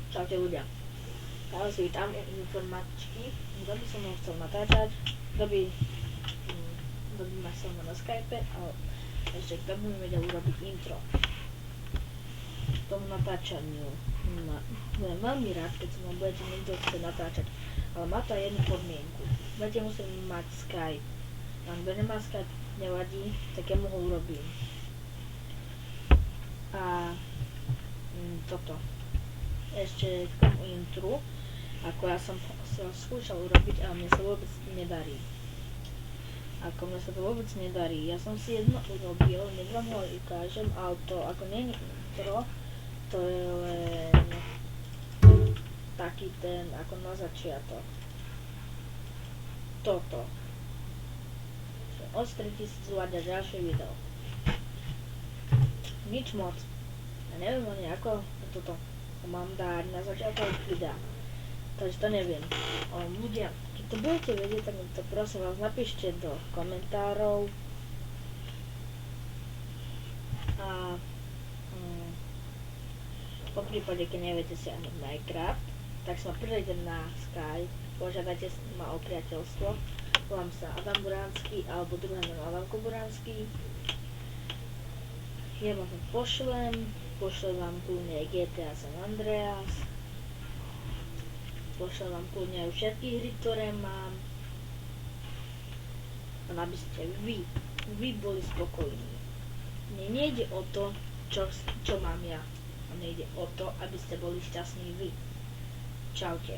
Čaute ľudia. Ja vás vítam informačky. Kto by som chcel natáčať, kto by ma chcel na Skype, ale ešte kto by mi vedel urobiť intro k tomu natáčaniu. Budem veľmi rád, keď sa ma budete niekto chcieť natáčať, ale má to aj jednu podmienku. Budete musieť mať Skype. Ak kto nemá Skype, nevadí, tak ja mu ho urobím. A toto. Ešte k tomu intru, ako ja som sa skúšal urobiť, ale mne sa vôbec nedarí. Ako mne sa to vôbec nedarí. Ja som si jedno urobil, hneď vám ho ukážem, ale to ako nie je intro, to je len taký ten, ako na začiatok. Toto. Od 3000 hľadať ďalšie video. Nič moc. Ja neviem ani ako toto mám dať na začiatok videa. Takže to neviem. Ľudia, keď to budete vedieť, tak mi to prosím vás napíšte do komentárov. A po prípade, keď neviete siahnuť Minecraft, tak sa ma pridajte na Skype, požiadajte ma o priateľstvo. Volám sa Adam Buránsky, alebo druhé meno Adamko Buránsky. Ja vám to pošlem vám kľudne GTA San Andreas, pošlem vám kľudne aj všetky hry, ktoré mám, a aby ste vy boli spokojní. Mne nejde o to, čo mám ja, a nejde o to, aby ste boli šťastní vy. Čaute.